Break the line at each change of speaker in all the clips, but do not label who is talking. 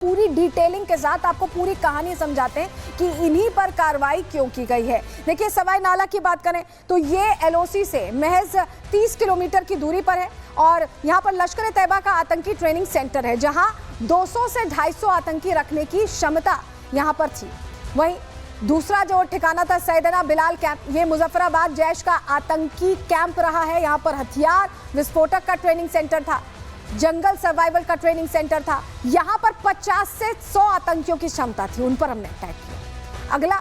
पूरी डिटेलिंग के साथ आपको पूरी कहानी समझाते हैं कि इन्हीं पर कार्रवाई क्यों की गई है। देखिए, सवाई नाला की बात करें तो ये एलओसी से महज 30 किलोमीटर की दूरी पर है और यहाँ पर लश्कर-ए-तैयबा का आतंकी ट्रेनिंग सेंटर है, जहां 200 से 250 आतंकी रखने की क्षमता यहाँ पर थी। वहीं दूसरा जो ठिकाना था सैयदना बिलाल कैंप, ये मुजफ्फराबाद जैश का आतंकी कैंप रहा है। यहाँ पर हथियार विस्फोटक का ट्रेनिंग सेंटर था, जंगल सर्वाइवल का ट्रेनिंग सेंटर था। यहाँ पर 50 से 100 आतंकियों की क्षमता थी, उन पर हमने अटैक किया। अगला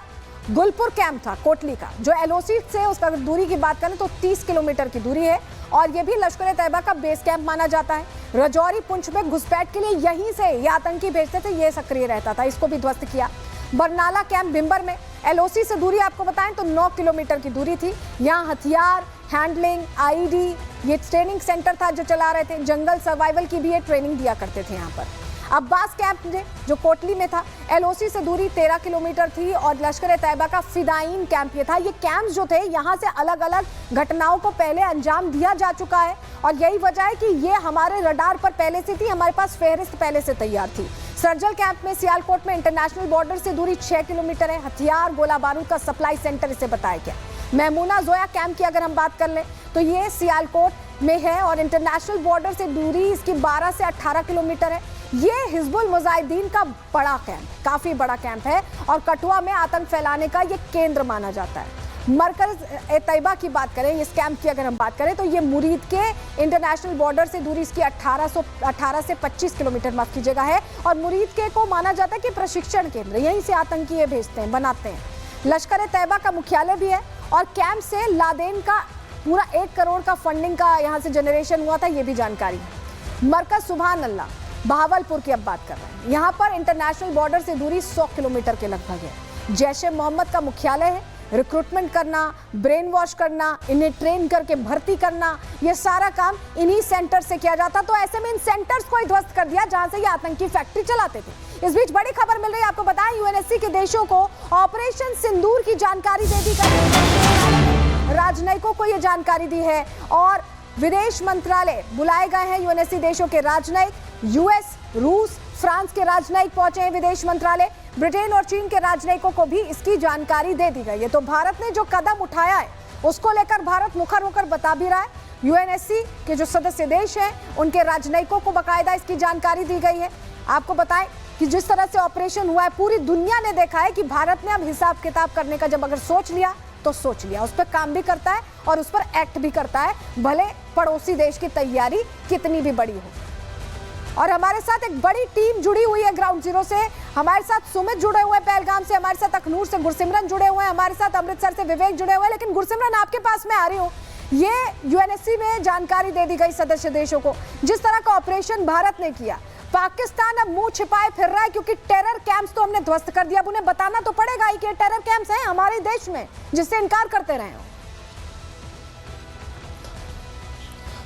गुलपुर कैंप था कोटली का, जो एलओसी से उस पर दूरी की बात करें तो 30 किलोमीटर की दूरी है और ये भी लश्कर-ए-तैयबा का बेस कैंप माना जाता है। रजौरी पुंछ में घुसपैठ के लिए यहीं से ये आतंकी भेजते थे, ये सक्रिय रहता था, इसको भी ध्वस्त किया। बरनाला कैंप बिम्बर में एलओसी से दूरी आपको बताएं तो 9 किलोमीटर की दूरी थी। यहाँ हथियार, हैंडलिंग, आईडी, ये ट्रेनिंग सेंटर था जो चला रहे थे। जंगल सर्वाइवल की भी ये ट्रेनिंग दिया करते थे यहाँ पर। अब्बास कैंप जो कोटली में था, एलओसी से दूरी 13 किलोमीटर थी और लश्कर-ए-तैयबा का फिदाइन कैंप ये था। ये कैंप जो थे, यहाँ से अलग अलग घटनाओं को पहले अंजाम दिया जा चुका है और यही वजह है कि ये हमारे रडार पर पहले से थी, हमारे पास फेहरिस्त पहले से तैयार थी। सर्जल कैंप में सियालकोट में इंटरनेशनल बॉर्डर से दूरी 6 किलोमीटर है। हथियार, गोला बारूद का सप्लाई सेंटर इसे बताया गया। महमूना जोया कैंप की अगर हम बात कर लें तो ये सियालकोट में है और इंटरनेशनल बॉर्डर से दूरी इसकी 12 से 18 किलोमीटर है। ये हिजबुल मुजाहिदीन का बड़ा कैंप, काफी बड़ा कैंप है और कठुआ में आतंक फैलाने का ये केंद्र माना जाता है। मरकज-ए-तैयबा की बात करें, इस कैंप की अगर हम बात करें तो ये मुरीद के इंटरनेशनल बॉर्डर से दूरी इसकी 18 से 25 किलोमीटर माफ कीजिएगा है और मुरीद के को माना जाता है कि प्रशिक्षण केंद्र, यहीं से आतंकी ये भेजते हैं, बनाते हैं। लश्कर-ए-तैयबा का मुख्यालय भी है और कैंप से लादेन का पूरा 1 करोड़ का फंडिंग का यहाँ से जनरेशन हुआ था, ये भी जानकारी है। मरकज सुभान अल्लाह बहावलपुर की अब बात कर रहे हैं, यहाँ पर इंटरनेशनल बॉर्डर से दूरी 100 किलोमीटर के लगभग है। जैश-ए-मोहम्मद का मुख्यालय है। रिक्रूटमेंट करना, ब्रेन वॉश करना, इन्हें ट्रेन करके भर्ती करना, ये सारा काम इन्हीं सेंटर से किया जाता। तो ऐसे में इन सेंटर्स को ही ध्वस्त कर दिया जहां से ये आतंकी फैक्ट्री चलाते थे। इस बीच बड़ी खबर मिल रही है, आपको बताएं यूएनएससी के देशों को ऑपरेशन सिंदूर की जानकारी दे दी गई। राजनयिकों को ये जानकारी दी है और विदेश मंत्रालय बुलाए गए हैं यूएनएससी देशों के राजनयिक। यूएस, रूस, फ्रांस के राजनयिक पहुंचे हैं विदेश मंत्रालय। ब्रिटेन और चीन के राजनयिकों को भी इसकी जानकारी दे दी गई है। तो भारत ने जो कदम उठाया है उसको लेकर भारत मुखर होकर बता भी रहा है। यूएनएससी के जो सदस्य देश हैं उनके राजनयिकों को बाकायदा इसकी जानकारी दी गई है। आपको बताएं कि जिस तरह से ऑपरेशन हुआ है, पूरी दुनिया ने देखा है कि भारत ने अब हिसाब किताब करने का जब अगर सोच लिया तो सोच लिया, उस पर काम भी करता है और उस पर एक्ट भी करता है, भले पड़ोसी देश की तैयारी कितनी भी बड़ी हो। और हमारे साथ एक बड़ी टीम जुड़ी हुई है ग्राउंड जीरो से। हमारे साथ सुमित जुड़े हुए हैं पहलगाम से, हमारे साथ अखनूर से गुरसिमरन जुड़े हुए हैं, हमारे साथ अमृतसर से विवेक जुड़े हुए हैं। लेकिन गुरसिमरन, आपके पास मैं आ रही हूँ, ये यूएनएससी में जानकारी दे दी गई सदस्य देशों को, जिस तरह का ऑपरेशन भारत ने किया, पाकिस्तान अब मुंह छिपाए फिर रहा है क्योंकि टेरर कैंप्स तो हमने ध्वस्त कर दिया। अब उन्हें बताना तो पड़ेगा ही कि टेरर कैंप्स हैं हमारे देश में, जिससे इनकार करते रहे हो।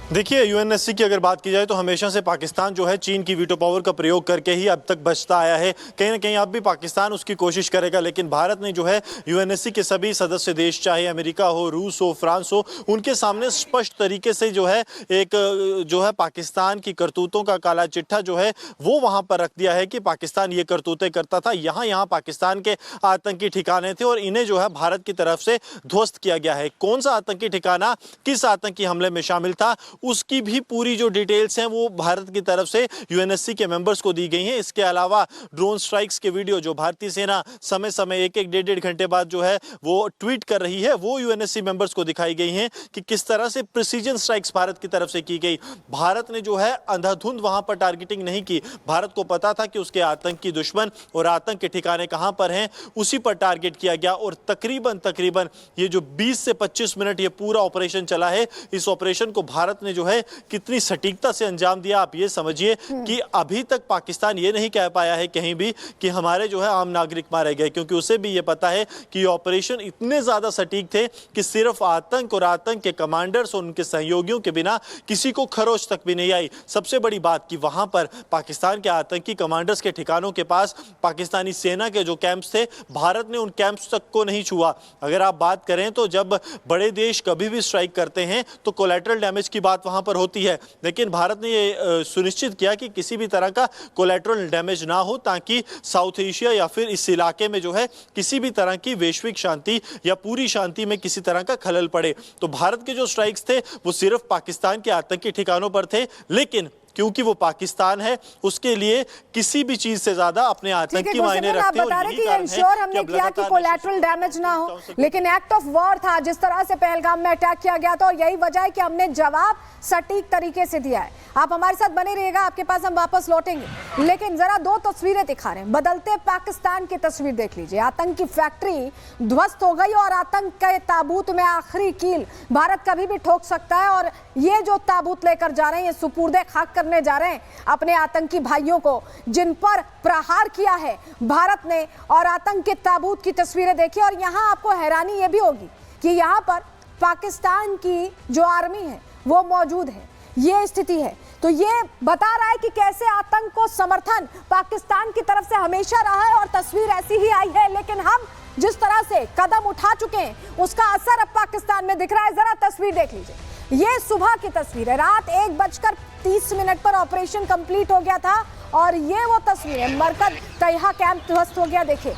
देखिए, यूएनएससी की अगर बात की जाए तो हमेशा से पाकिस्तान जो है चीन की वीटो पावर का प्रयोग करके ही अब तक बचता आया है। कहीं ना कहीं अब भी पाकिस्तान उसकी कोशिश करेगा, लेकिन भारत ने जो है यूएनएससी के सभी सदस्य देश, चाहे अमेरिका हो, रूस हो, फ्रांस हो, उनके सामने स्पष्ट तरीके से जो है एक जो है पाकिस्तान की करतूतों का काला चिट्ठा जो है वो वहाँ पर रख दिया है कि पाकिस्तान ये करतूतें करता था, यहाँ पाकिस्तान के आतंकी ठिकाने थे और इन्हें जो है भारत की तरफ से ध्वस्त किया गया है। कौन सा आतंकी ठिकाना किस आतंकी हमले में शामिल था, उसकी भी पूरी जो डिटेल्स हैं वो भारत की तरफ से यूएनएससी के मेंबर्स को दी गई हैं। इसके अलावा ड्रोन स्ट्राइक्स के वीडियो जो भारतीय सेना समय समय एक डेढ़ घंटे बाद जो है वो ट्वीट कर रही है, वो यूएनएससी मेंबर्स को दिखाई गई हैं कि किस तरह से प्रिसीजन स्ट्राइक्स भारत की तरफ से की गई। भारत ने जो है अंधाधुंध वहां पर टारगेटिंग नहीं की। भारत को पता था कि उसके आतंकी दुश्मन और आतंक के ठिकाने कहां पर हैं, उसी पर टारगेट किया गया और तकरीबन ये जो 20 से 25 मिनट ये पूरा ऑपरेशन चला है, इस ऑपरेशन को भारत ने जो है कितनी सटीकता से अंजाम दिया। आप ये समझिए कि अभी तक पाकिस्तान ये नहीं कह पाया है कहीं भी कि हमारे जो है आम नागरिक मारे गए, क्योंकि उसे भी ये पता है कि ये ऑपरेशन इतने ज्यादा सटीक थे कि सिर्फ आतंक और आतंक के कमांडर्स और उनके सहयोगियों के बिना किसी को खरोच तक भी नहीं आई। सबसे बड़ी बात कि वहां पर पाकिस्तान के आतंकी कमांडर्स के ठिकानों के पास पाकिस्तानी सेना के जो कैंप्स थे, भारत ने उन कैंप्स तक को नहीं छुआ। अगर आप बात करें तो जब बड़े देश कभी भी स्ट्राइक करते हैं तो कोलैटरल डैमेज की बात बात वहां पर होती है, लेकिन भारत ने ये सुनिश्चित किया कि किसी भी तरह का कोलैटरल डैमेज ना हो, ताकि साउथ एशिया या फिर इस इलाके में जो है किसी भी तरह की वैश्विक शांति या पूरी शांति में किसी तरह का खलल पड़े। तो भारत के जो स्ट्राइक्स थे वो सिर्फ पाकिस्तान के आतंकी ठिकानों पर थे, लेकिन क्योंकि वो पाकिस्तान है उसके लिए किसी भी चीज से ज्यादा अपने आतंकी मायने रखते हैं।
आप बता रहे कि इंश्योर हमने किया कि कोलैटरल डैमेज ना हो, लेकिन एक्ट ऑफ वॉर था, जिस तरह से पहलगाम में अटैक किया गया था, और यही वजह है कि हमने जवाब सटीक तरीके से दिया है। आप हमारे साथ बने रहिएगा, आपके पास हम वापस लौटेंगे, लेकिन जरा दो तस्वीरें दिखा रहे हैं। बदलते पाकिस्तान की तस्वीर देख लीजिए। आतंक की फैक्ट्री ध्वस्त हो गई और आतंक के ताबूत में आखिरी कील भारत कभी भी ठोक सकता है। और ये जो ताबूत लेकर जा रहे हैं, ये सुपुर्दे खाक करने जा रहे हैं अपने आतंकी भाइयों को, जिन पर प्रहार किया है भारत ने। और आतंक के ताबूत की तस्वीरें देखिए, और यहां आपको हैरानी ये भी होगी कि यहां पर पाकिस्तान की जो आर्मी है वो मौजूद है। ये स्थिति है, तो ये बता रहा है कि कैसे आतंक को समर्थन पाकिस्तान की तरफ से हमेशा रहा है, और तस्वीर ऐसी ही आई है। लेकिन हम जिस तरह से कदम उठा चुके हैं उसका असर अब पाकिस्तान में दिख रहा है। जरा तस्वीर देख लीजिए, ये सुबह की तस्वीर है। रात 1:30 पर ऑपरेशन कंप्लीट हो गया था, और ये वो तस्वीर है। मरकज तैहा कैंप ध्वस्त हो गया। देखिए,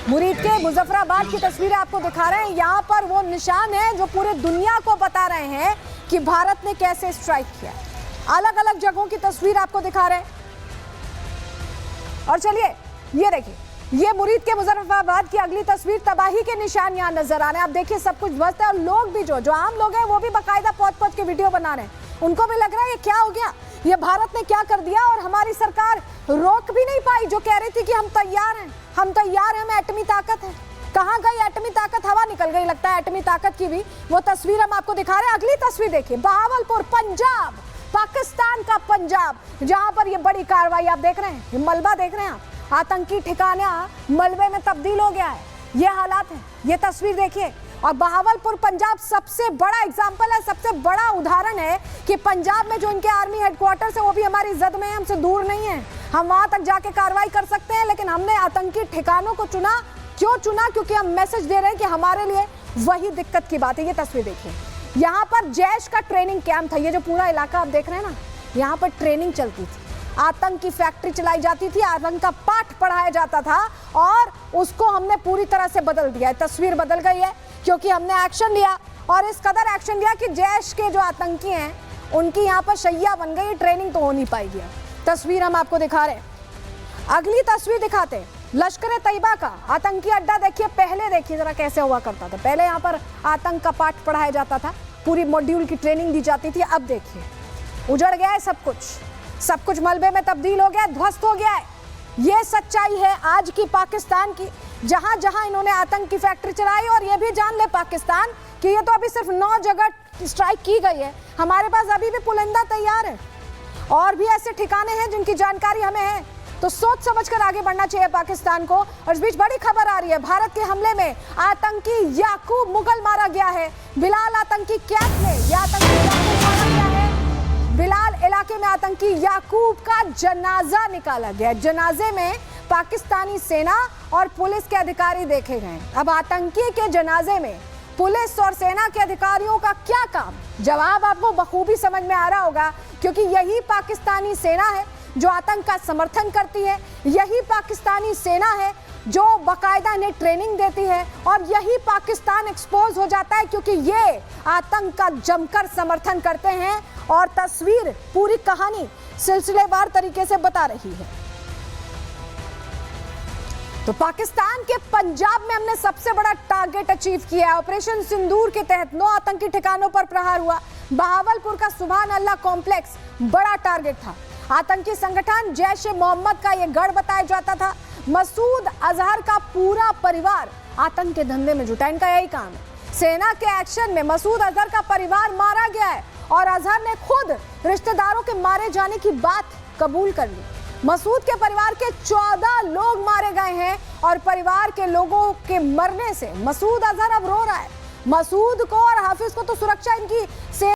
मुरीद के मुजफ्फराबाद की तस्वीरें आपको दिखा रहे हैं। यहाँ पर वो निशान है जो पूरे दुनिया को बता रहे हैं कि भारत ने कैसे स्ट्राइक किया। अलग अलग जगहों की तस्वीर आपको दिखा रहे हैं। और चलिए ये देखिए, ये मुरीद के मुजफ्फराबाद की अगली तस्वीर। तबाही के निशान यहाँ नजर आ रहे हैं। आप देखिए, सब कुछ ध्वस्त है, और लोग भी जो आम लोग हैं वो भी बाकायदा पहुंच के वीडियो बना रहे हैं। उनको भी लग रहा है ये क्या हो गया, ये भारत ने क्या कर दिया। और हमारी सरकार रोक भी नहीं पाई, जो कह रही थी कि हम तैयार हैं, हम तैयार हैं, हमें एटमी ताकत है। कहाँ गई एटमी ताकत, हवा निकल गई लगता है एटमी ताकत की भी। वो तस्वीर हम आपको दिखा रहे हैं। अगली तस्वीर देखिए, बहावलपुर, पंजाब, पाकिस्तान का पंजाब, जहां पर ये बड़ी कार्रवाई आप देख रहे हैं। ये मलबा देख रहे हैं आप, आतंकी ठिकाना मलबे में तब्दील हो गया है। ये हालात है, ये तस्वीर देखिए। और बहावलपुर पंजाब सबसे बड़ा एग्जाम्पल है, सबसे बड़ा उदाहरण है कि पंजाब में जो इनके आर्मी हेडक्वार्टर्स है वो भी हमारी जद में है, हमसे दूर नहीं है। हम वहां तक जाके कार्रवाई कर सकते हैं, लेकिन हमने आतंकी ठिकानों को चुना। क्यों चुना? क्योंकि हम मैसेज दे रहे हैं कि हमारे लिए वही दिक्कत की बात है। ये तस्वीर देखिए, यहाँ पर जैश का ट्रेनिंग कैंप था। ये जो पूरा इलाका आप देख रहे हैं ना, यहाँ पर ट्रेनिंग चलती थी, आतंक की फैक्ट्री चलाई जाती थी, आतंक का पाठ पढ़ाया जाता था, और उसको हमने पूरी तरह से बदल दिया है। तस्वीर बदल गई है क्योंकि हमने एक्शन लिया, और इस कदर एक्शन लिया कि जैश के जो आतंकी हैं उनकी यहाँ पर शैया बन गई। ट्रेनिंग तो हो नहीं पाएगी। तस्वीर हम आपको दिखा रहे हैं। अगली तस्वीर दिखाते हैं, लश्कर तैयबा का आतंकी अड्डा देखिए। पहले देखिए जरा कैसे हुआ करता था। पहले यहाँ पर आतंक का पाठ पढ़ाया जाता था, पूरी मॉड्यूल की ट्रेनिंग दी जाती थी। अब देखिए उजड़ गया है सब कुछ, सब कुछ मलबे में तब्दील हो गया, ध्वस्त हो गया है। ये सच्चाई है आज की पाकिस्तान की, जहां जहां इन्होंने आतंक की फैक्ट्री चलाई। और ये भी जान ले पाकिस्तान कि ये तो अभी सिर्फ 9 जगह स्ट्राइक की गई है, हमारे पास अभी भी पुलिंदा तैयार है, और भी ऐसे ठिकाने हैं जिनकी जानकारी हमें है। तो सोच समझकर आगे बढ़ना चाहिए पाकिस्तान को। और इस बीच बड़ी खबर आ रही है, भारत के हमले में आतंकी याकूब मुगल मारा गया है। बिलाल आतंकी कैंप में यह आतंकी याकूब मारा गया है। बिलाल इलाके में आतंकी याकूब का जनाजा निकाला गया। जनाजे में पाकिस्तानी सेना और पुलिस के अधिकारी देखे गए। अब आतंकी के जनाजे में पुलिस और सेना के अधिकारियों का क्या काम? जवाब आपको बखूबी समझ में आ रहा होगा, क्योंकि यही पाकिस्तानी सेना है जो आतंक का समर्थन करती है, यही पाकिस्तानी सेना है जो बाकायदा इन्हें ट्रेनिंग देती है, और यही पाकिस्तान एक्सपोज हो जाता है क्योंकि ये आतंक का जमकर समर्थन करते हैं। और तस्वीर पूरी कहानी सिलसिलेवार तरीके से बता रही है। तो पाकिस्तान के पंजाब में हमने सबसे बड़ा टारगेट अचीव किया है। ऑपरेशन सिंदूर के तहत 9 आतंकी ठिकानों पर प्रहार हुआ। बहावलपुर का सुभान अल्लाह कॉम्प्लेक्स बड़ा टारगेट था। आतंकी संगठन जैश ए मोहम्मद का यह गढ़ बताया जाता था। मसूद अजहर का पूरा परिवार आतंक के धंधे में जुटा, इनका यही काम है। सेना के एक्शन में मसूद अजहर का परिवार मारा गया है, और अजहर ने खुद रिश्तेदारों के मारे जाने की बात कबूल कर ली। मसूद के परिवार के 14 लोग मारे गए हैं, और परिवार के लोगों के मरने से मसूद अजहर अब रो रहा है। मसूद को और हाफिज को तो सुरक्षा इनकी